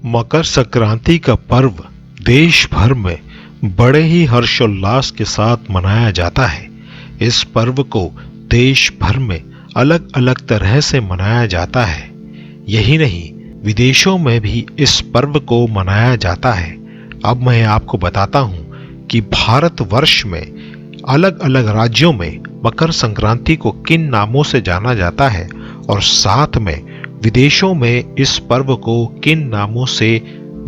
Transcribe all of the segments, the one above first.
मकर संक्रांति का पर्व देश भर में बड़े ही हर्षोल्लास के साथ मनाया जाता है। इस पर्व को देश भर में अलग अलग तरह से मनाया जाता है। यही नहीं, विदेशों में भी इस पर्व को मनाया जाता है। अब मैं आपको बताता हूँ कि भारतवर्ष में अलग अलग राज्यों में मकर संक्रांति को किन नामों से जाना जाता है और साथ में विदेशों में इस पर्व को किन नामों से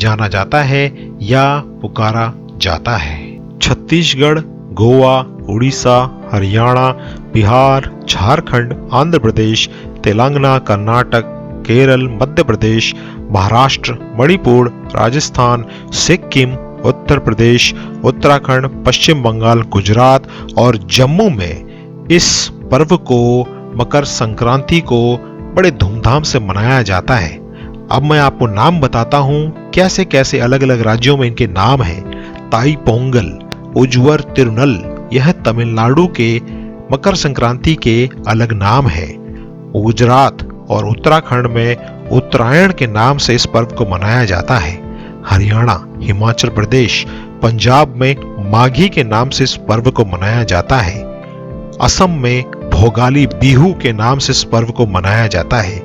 जाना जाता है या पुकारा जाता है। छत्तीसगढ़, गोवा, उड़ीसा, हरियाणा, बिहार, झारखंड, आंध्र प्रदेश, तेलंगाना, कर्नाटक, केरल, मध्य प्रदेश, महाराष्ट्र, मणिपुर, राजस्थान, सिक्किम, उत्तर प्रदेश, उत्तराखंड, पश्चिम बंगाल, गुजरात और जम्मू में इस पर्व को, मकर संक्रांति को बड़े धूमधाम से मनाया जाता है। अब मैं आपको नाम बताता हूँ कैसे कैसे अलग अलग राज्यों में इनके नाम हैं। ताई पोंगल, उज्वर तिरुनल, यह तमिलनाडु के मकर संक्रांति के अलग नाम है। गुजरात और उत्तराखंड में उत्तरायण के नाम से इस पर्व को मनाया जाता है। हरियाणा, हिमाचल प्रदेश, पंजाब में माघी के नाम से इस पर्व को मनाया जाता है। असम में भोगाली बिहू के नाम से इस पर्व को मनाया जाता है।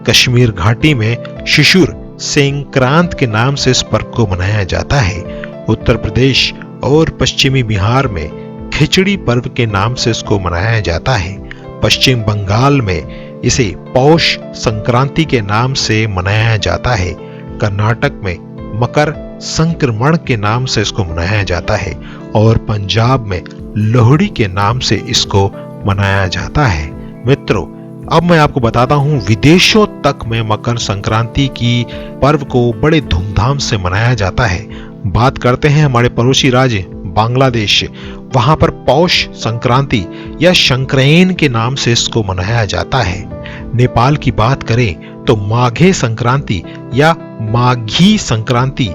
कश्मीर घाटी में शिशुर संक्रांत के नाम से इस पर्व को मनाया जाता है। उत्तर प्रदेश और पश्चिमी बिहार में खिचड़ी पर्व के नाम से इसको मनाया जाता है। पश्चिम बंगाल में इसे पौष संक्रांति के नाम से मनाया जाता है। कर्नाटक में मकर संक्रमण के नाम से इसको मनाया जाता है और पंजाब में लोहड़ी के नाम से इसको मनाया जाता है। मित्रों, अब मैं आपको बताता हूँ विदेशों तक में मकर संक्रांति की पर्व को बड़े धूमधाम से मनाया जाता है। बात करते हैं हमारे पड़ोसी राज्य बांग्लादेश। वहां पर पौष संक्रांति या संक्रांति के नाम से इसको मनाया जाता है। नेपाल की बात करें तो माघे संक्रांति या माघी संक्रांति,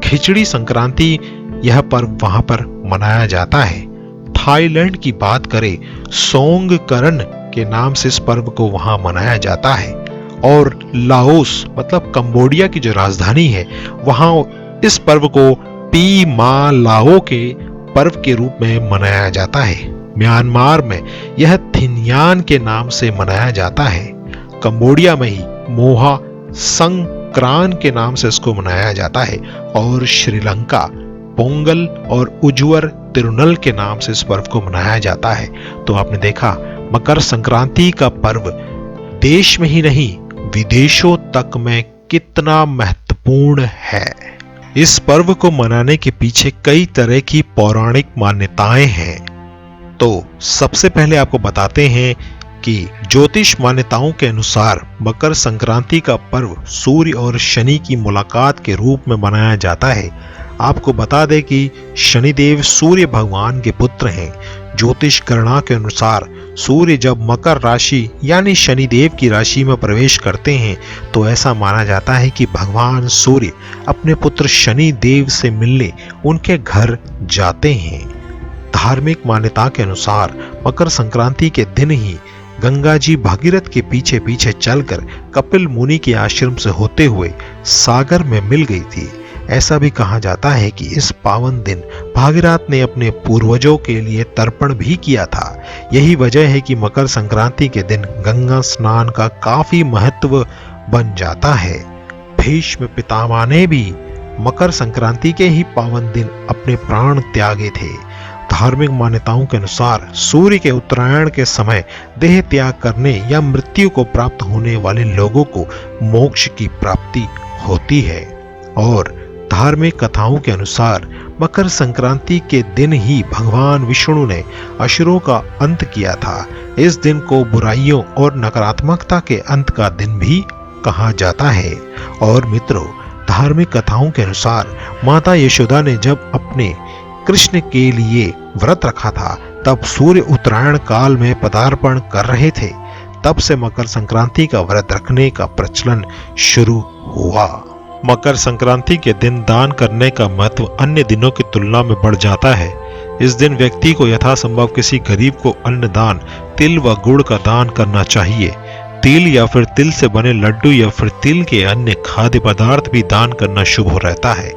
खिचड़ी संक्रांति, यह पर्व वहां पर मनाया जाता है। थाईलैंड की बात करें, सोंगकरन के नाम से इस पर्व को वहां मनाया जाता है। और लाओस मतलब कंबोडिया की जो राजधानी है, वहां इस पर्व को पी मा लाओ के पर्व के रूप में मनाया जाता है। म्यांमार में यह थिन्यान के नाम से मनाया जाता है। कंबोडिया में ही मोहा संक्रांत के नाम से इसको मनाया जाता है और श्रीलंका पोंगल और उज्वर तिरुनल के नाम से इस पर्व को मनाया जाता है। तो आपने देखा, मकर संक्रांति का पर्व देश में ही नहीं विदेशों तक में कितना महत्वपूर्ण है। इस पर्व को मनाने के पीछे कई तरह की पौराणिक मान्यताएं हैं। तो सबसे पहले आपको बताते हैं कि ज्योतिष मान्यताओं के अनुसार मकर संक्रांति का पर्व सूर्य और शनि की मुलाकात के रूप में मनाया जाता है। आपको बता दें कि शनिदेव सूर्य भगवान के पुत्र हैं। ज्योतिष गणना के अनुसार सूर्य जब मकर राशि यानी शनिदेव की राशि में प्रवेश करते हैं तो ऐसा माना जाता है कि भगवान सूर्य अपने पुत्र शनि देव से मिलने उनके घर जाते हैं। धार्मिक मान्यता के अनुसार मकर संक्रांति के दिन ही गंगा जी भागीरथ के पीछे पीछे चलकर कपिल मुनि के आश्रम से होते हुए सागर में मिल गई थी। ऐसा भी कहा जाता है कि इस पावन दिन भागीरथ ने अपने पूर्वजों के लिए तर्पण भी किया था। यही वजह है कि मकर संक्रांति के दिन गंगा स्नान का काफी महत्व बन जाता है। भीष्म पितामह ने भी मकर संक्रांति के ही पावन दिन अपने प्राण त्यागे थे। धार्मिक मान्यताओं के अनुसार सूर्य के उत्तरायण के समय देह त्याग करने या मृत्यु को प्राप्त होने वाले लोगों को मोक्ष की प्राप्ति होती है। और धार्मिक कथाओं के अनुसार मकर संक्रांति के दिन ही भगवान विष्णु ने असुरों का अंत किया था। इस दिन को बुराइयों और नकारात्मकता के अंत का दिन भी कहा जाता है। और मित्रों, धार्मिक कथाओं के अनुसार माता यशोदा ने जब अपने कृष्ण के लिए व्रत रखा था तब सूर्य उत्तरायण काल में पदार्पण कर रहे थे। तब से मकर संक्रांति का व्रत रखने का प्रचलन शुरू हुआ। मकर संक्रांति के दिन दान करने का महत्व अन्य दिनों की तुलना में बढ़ जाता है। इस दिन व्यक्ति को यथासंभव किसी गरीब को अन्न दान, तिल व गुड़ का दान करना चाहिए। तिल या फिर तिल से बने लड्डू या फिर तिल के अन्य खाद्य पदार्थ भी दान करना शुभ रहता है।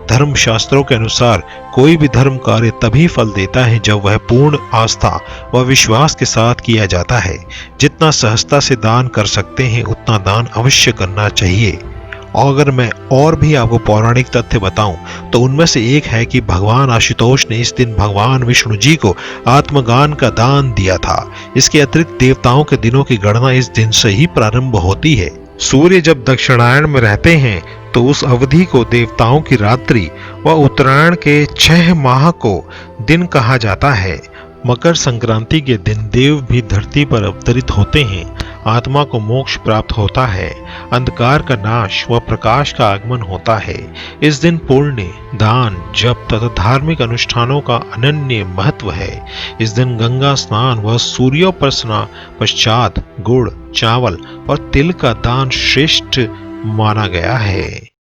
धर्म शास्त्रों के अनुसार कोई भी धर्म कार्य तभी फल देता है जब वह पूर्ण आस्था व विश्वास के साथ किया जाता है। जितना सहजता से दान कर सकते हैं उतना दान अवश्य करना चाहिए। और अगर मैं और भी आपको पौराणिक तथ्य बताऊं तो उनमें से एक है कि भगवान आशुतोष ने इस दिन भगवान विष्णु जी को आत्मज्ञान का दान दिया था। इसके अतिरिक्त देवताओं के दिनों की गणना इस दिन से ही प्रारंभ होती है। सूर्य जब दक्षिणायन में रहते हैं तो उस अवधि को देवताओं की रात्रि व उत्तरायण के 6 माह को दिन कहा जाता है। मकर संक्रांति के दिन देव भी धरती पर अवतरित होते हैं। आत्मा को मोक्ष प्राप्त होता है, अंधकार का नाश व प्रकाश का आगमन होता है। इस दिन पुण्य, दान, जप तथा धार्मिक अनुष्ठानों का अनन्य महत्व है। इस दिन गंगा स्नान व सूर्योपासना पश्चात गुड़, चावल और तिल का दान श्रेष्ठ माना गया है।